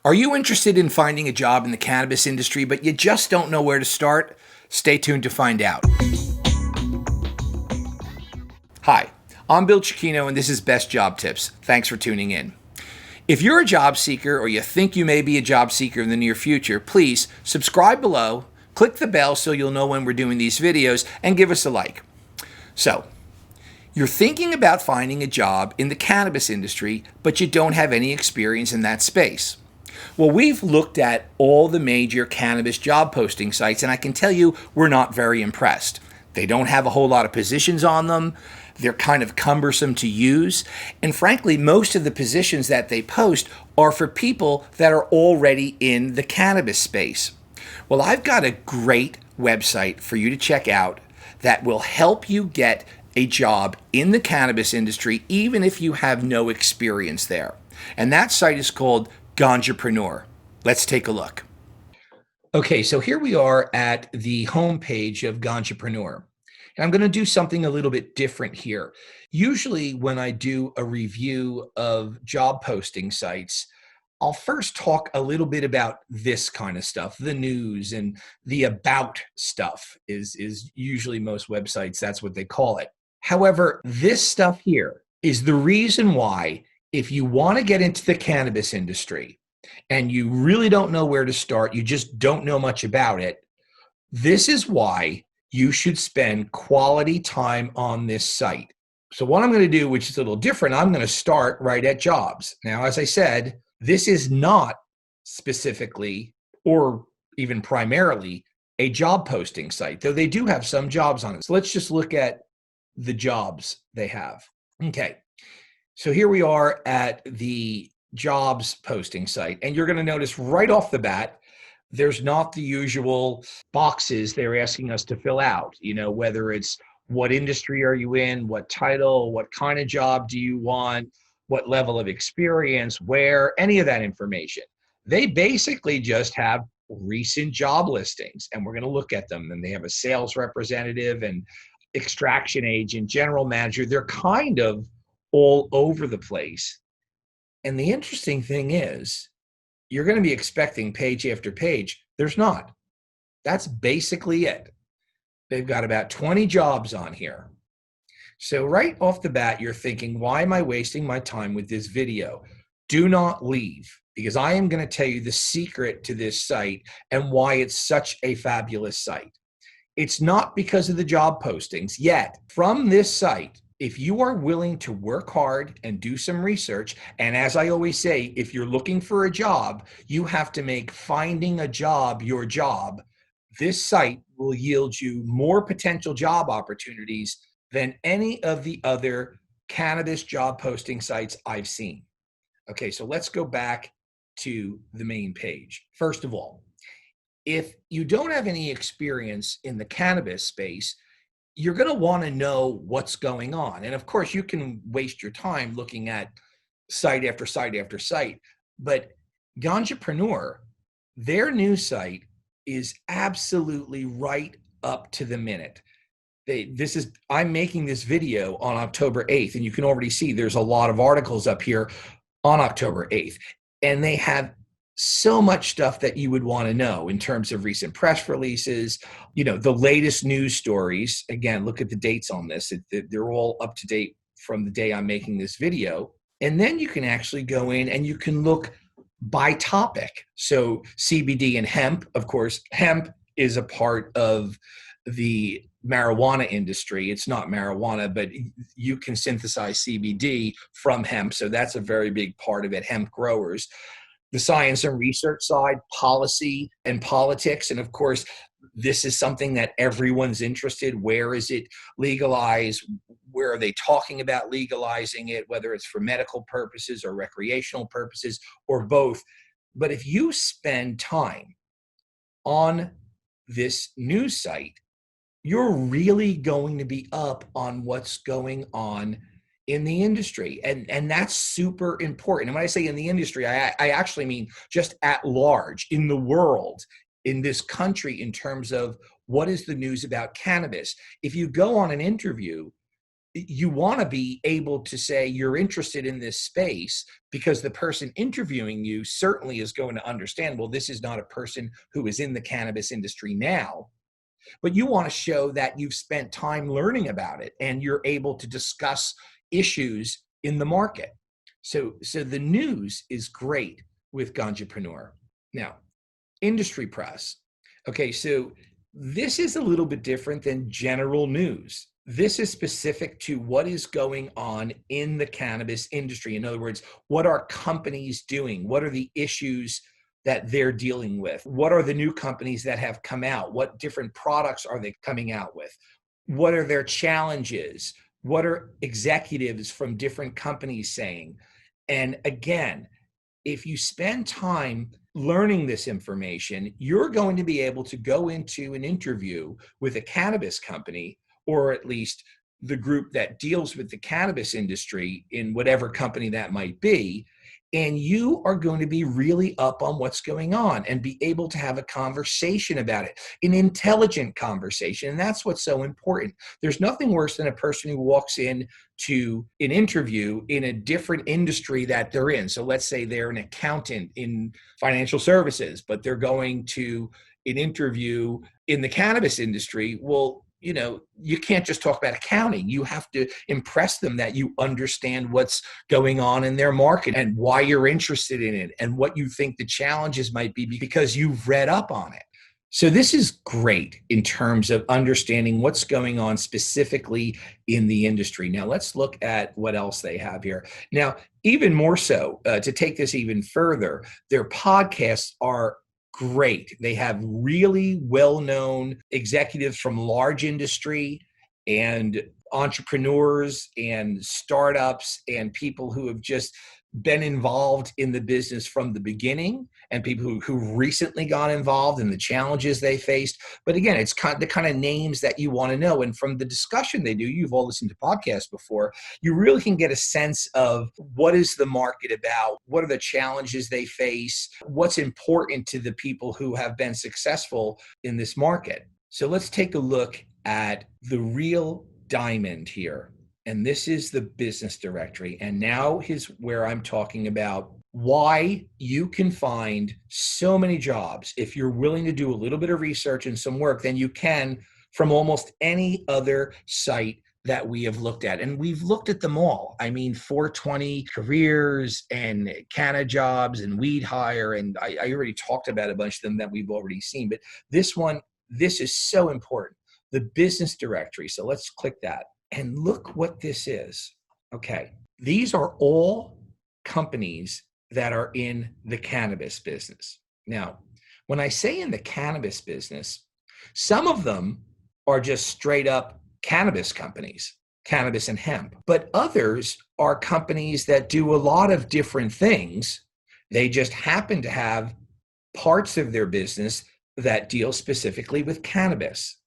Are you interested in finding a job in the cannabis industry, but you just don't know where to start? Stay tuned to find out. Hi, I'm Bill Chiquino, and this is Best Job Tips. Thanks for tuning in. If you're a job seeker or you think you may be a job seeker in the near future, please subscribe below, click the bell so you'll know when we're doing these videos, and give us a like. So, you're thinking about finding a job in the cannabis industry, but you don't have any experience in that space. Well, we've looked at all the major cannabis job posting sites, and I can tell you we're not very impressed. They don't have a whole lot of positions on them. They're kind of cumbersome to use. And frankly, most of the positions that they post are for people that are already in the cannabis space. Well, I've got a great website for you to check out that will help you get a job in the cannabis industry, even if you have no experience there. And that site is called Gandrepreneur. Let's take a look. Okay, so here we are at the homepage of Ganjapreneur. And I'm going to do something a little bit different here. Usually when I do a review of job posting sites, I'll first talk a little bit about this kind of stuff, the news and the about stuff is usually most websites, that's what they call it. However, this stuff here is the reason why if you want to get into the cannabis industry and you really don't know where to start, you just don't know much about it, this is why you should spend quality time on this site. So what I'm going to do, which is a little different, I'm going to start right at jobs. Now, as I said, this is not specifically or even primarily a job posting site, though they do have some jobs on it. So let's just look at the jobs they have. Okay. So here we are at the jobs posting site, and you're going to notice right off the bat, there's not the usual boxes they're asking us to fill out, whether it's what industry are you in, what title, what kind of job do you want, what level of experience, where, any of that information. They basically just have recent job listings, and we're going to look at them. And they have a sales representative and extraction agent, general manager. They're kind of all over the place. And the interesting thing is, you're going to be expecting page after page. There's not. That's basically it. They've got about 20 jobs on here. So right off the bat, you're thinking, why am I wasting my time with this video? Do not leave, because I am going to tell you the secret to this site and why it's such a fabulous site. It's not because of the job postings yet. From this site, if you are willing to work hard and do some research, and as I always say, if you're looking for a job, you have to make finding a job your job. This site will yield you more potential job opportunities than any of the other cannabis job posting sites I've seen. Okay, so let's go back to the main page. First of all, if you don't have any experience in the cannabis space, you're going to want to know what's going on. And of course, you can waste your time looking at site after site after site. But Ganjapreneur, their news site is absolutely right up to the minute. I'm making this video on October 8th, and you can already see there's a lot of articles up here on October 8th. And they have so much stuff that you would want to know in terms of recent press releases, the latest news stories. Again, look at the dates on this. They're all up to date from the day I'm making this video. And then you can actually go in and you can look by topic. So CBD and hemp, of course, hemp is a part of the marijuana industry. It's not marijuana, but you can synthesize CBD from hemp. So that's a very big part of it, hemp growers. The science and research side, policy and politics. And of course, this is something that everyone's interested. Where is it legalized? Where are they talking about legalizing it, whether it's for medical purposes or recreational purposes or both? But if you spend time on this news site, you're really going to be up on what's going on in the industry. And that's super important. And when I say in the industry, I actually mean just at large, in the world, in this country, in terms of what is the news about cannabis. If you go on an interview, you want to be able to say you're interested in this space because the person interviewing you certainly is going to understand, well, this is not a person who is in the cannabis industry now, but you want to show that you've spent time learning about it and you're able to discuss issues in the market. So the news is great with Ganjapreneur. Now, industry press. Okay, so this is a little bit different than general news. This is specific to what is going on in the cannabis industry. In other words, what are companies doing? What are the issues that they're dealing with? What are the new companies that have come out? What different products are they coming out with? What are their challenges? What are executives from different companies saying? And again, if you spend time learning this information, you're going to be able to go into an interview with a cannabis company, or at least the group that deals with the cannabis industry in whatever company that might be, and you are going to be really up on what's going on and be able to have a conversation about it, an intelligent conversation. And that's what's so important. There's nothing worse than a person who walks in to an interview in a different industry that they're in. So let's say they're an accountant in financial services, but they're going to an interview in the cannabis industry. Well, you can't just talk about accounting. You have to impress them that you understand what's going on in their market and why you're interested in it and what you think the challenges might be because you've read up on it. So this is great in terms of understanding what's going on specifically in the industry. Now let's look at what else they have here. Now, even more so, to take this even further, their podcasts are great. They have really well-known executives from large industry and entrepreneurs and startups and people who have just been involved in the business from the beginning and people who recently got involved and the challenges they faced. But again, it's the kind of names that you want to know. And from the discussion they do, you've all listened to podcasts before, you really can get a sense of what is the market about, what are the challenges they face, what's important to the people who have been successful in this market. So let's take a look at the real diamond here. And this is the business directory. And now is where I'm talking about why you can find so many jobs if you're willing to do a little bit of research and some work than you can from almost any other site that we have looked at. And we've looked at them all. I mean, 420 careers and Canada jobs and Weed Hire. And I already talked about a bunch of them that we've already seen. But this one, this is so important. The business directory. So let's click that. And look what this is. Okay. These are all companies that are in the cannabis business. Now, when I say in the cannabis business, some of them are just straight up cannabis companies, cannabis and hemp, but others are companies that do a lot of different things. They just happen to have parts of their business that deal specifically with cannabis.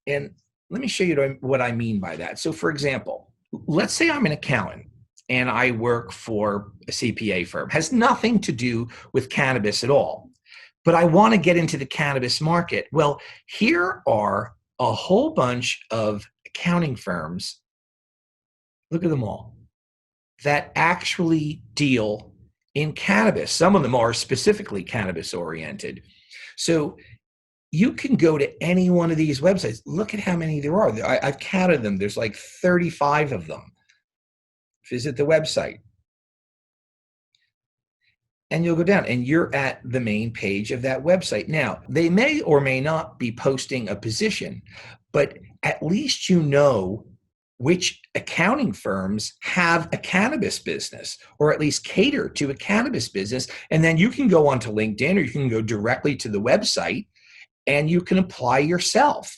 And let me show you what I mean by that. So for example, let's say I'm an accountant and I work for a CPA firm. It has nothing to do with cannabis at all, but I want to get into the cannabis market. Well, here are a whole bunch of accounting firms, look at them all, that actually deal in cannabis. Some of them are specifically cannabis oriented. So you can go to any one of these websites. Look at how many there are. I've counted them. There's like 35 of them. Visit the website. And you'll go down and you're at the main page of that website. Now, they may or may not be posting a position, but at least you know which accounting firms have a cannabis business or at least cater to a cannabis business. And then you can go onto LinkedIn or you can go directly to the website and you can apply yourself.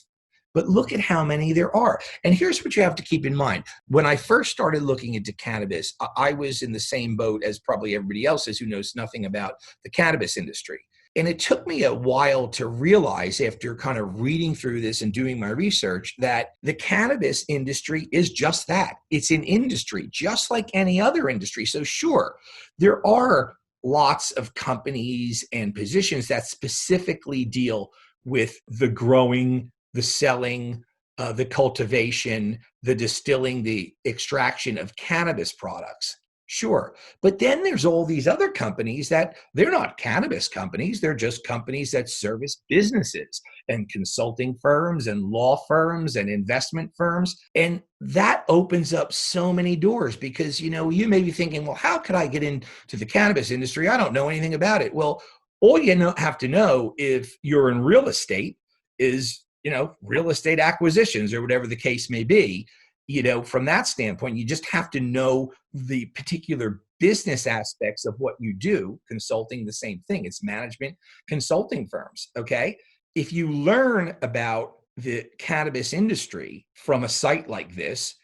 But look at how many there are. And here's what you have to keep in mind. When I first started looking into cannabis, I was in the same boat as probably everybody else is who knows nothing about the cannabis industry. And it took me a while to realize after kind of reading through this and doing my research that the cannabis industry is just that. It's an industry, just like any other industry. So sure, there are lots of companies and positions that specifically deal with the growing, the selling, the cultivation, the distilling, the extraction of cannabis products. Sure. But then there's all these other companies that they're not cannabis companies. They're just companies that service businesses and consulting firms and law firms and investment firms. And that opens up so many doors because, you may be thinking, well, how could I get into the cannabis industry? I don't know anything about it. Well, all you have to know if you're in real estate is, real estate acquisitions or whatever the case may be. From that standpoint, you just have to know the particular business aspects of what you do. Consulting, the same thing. It's management consulting firms. Okay. If you learn about the cannabis industry from a site like this,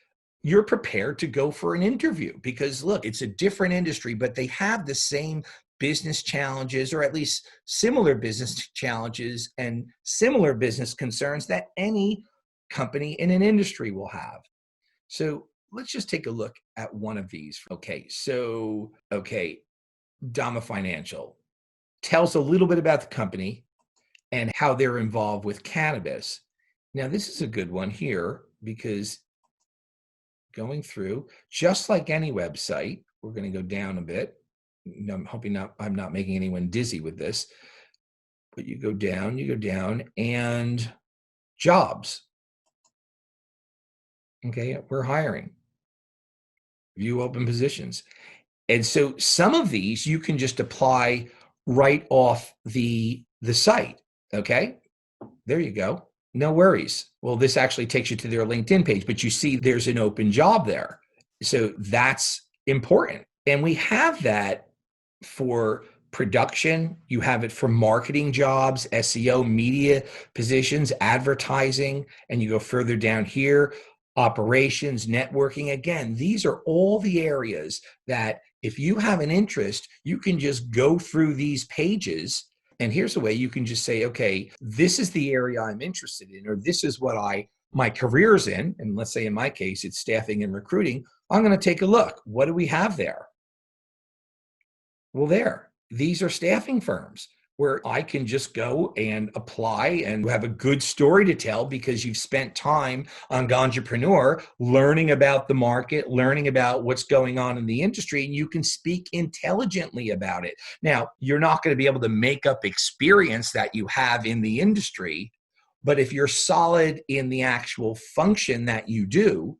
you're prepared to go for an interview because look, it's a different industry, but they have the same business challenges, or at least similar business challenges and similar business concerns that any company in an industry will have. So let's just take a look at one of these. Okay, Dhamma Financial tells a little bit about the company and how they're involved with cannabis. Now, this is a good one here because going through, just like any website, we're going to go down a bit. I'm hoping I'm not making anyone dizzy with this, but you go down and jobs. Okay, we're hiring. View open positions. And so some of these you can just apply right off the site. Okay, there you go. No worries. Well, this actually takes you to their LinkedIn page, but you see there's an open job there. So that's important. And we have that for production. You have it for marketing jobs, SEO, media positions, advertising, and you go further down here, operations, networking. Again, these are all the areas that if you have an interest, you can just go through these pages. And here's a way you can just say, okay, this is the area I'm interested in, or this is what my career's in. And let's say in my case, it's staffing and recruiting. I'm going to take a look. What do we have there? Well, these are staffing firms where I can just go and apply and have a good story to tell because you've spent time on Gandrepreneur learning about the market, learning about what's going on in the industry, and you can speak intelligently about it. Now, you're not going to be able to make up experience that you have in the industry, but if you're solid in the actual function that you do,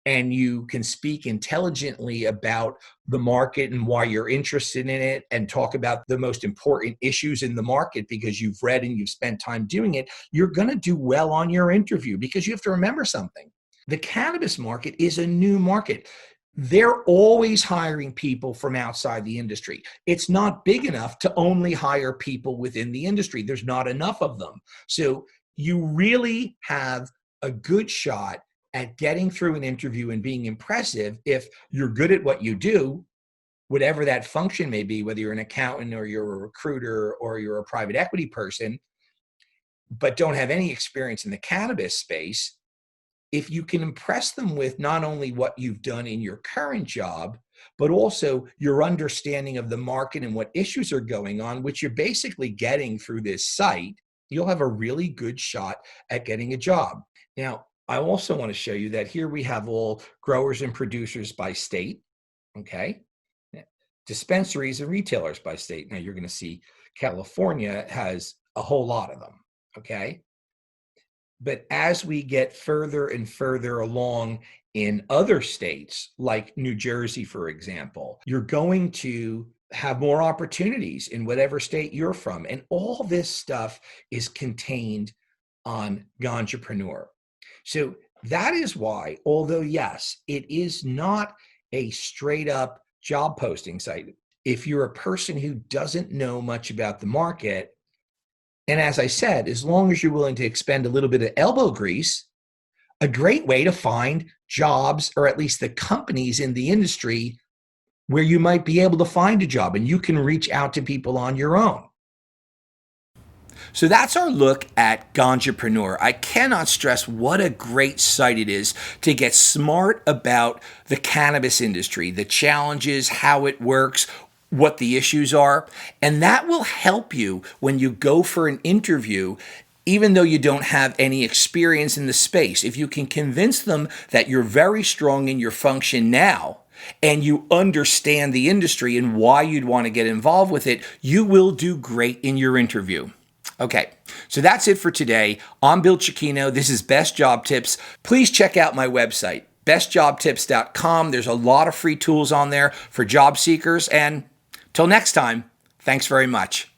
and you can speak intelligently about the market and why you're interested in it and talk about the most important issues in the market because you've read and you've spent time doing it, you're going to do well on your interview because you have to remember something. The cannabis market is a new market. They're always hiring people from outside the industry. It's not big enough to only hire people within the industry. There's not enough of them. So you really have a good shot at getting through an interview and being impressive if you're good at what you do, whatever that function may be, whether you're an accountant or you're a recruiter or you're a private equity person, but don't have any experience in the cannabis space. If you can impress them with not only what you've done in your current job, but also your understanding of the market and what issues are going on, which you're basically getting through this site, you'll have a really good shot at getting a job. Now, I also want to show you that here we have all growers and producers by state, okay? Dispensaries and retailers by state. Now you're going to see California has a whole lot of them, okay? But as we get further and further along in other states, like New Jersey, for example, you're going to have more opportunities in whatever state you're from. And all this stuff is contained on Ganjapreneur. So that is why, although yes, it is not a straight up job posting site, if you're a person who doesn't know much about the market, and as I said, as long as you're willing to expend a little bit of elbow grease, a great way to find jobs, or at least the companies in the industry where you might be able to find a job and you can reach out to people on your own. So that's our look at Ganjapreneur. I cannot stress what a great site it is to get smart about the cannabis industry, the challenges, how it works, what the issues are. And that will help you when you go for an interview even though you don't have any experience in the space. If you can convince them that you're very strong in your function now, and you understand the industry and why you'd want to get involved with it, you will do great in your interview. Okay, so that's it for today. I'm Bill Cicchino. This is Best Job Tips. Please check out my website, bestjobtips.com. There's a lot of free tools on there for job seekers. And till next time, thanks very much.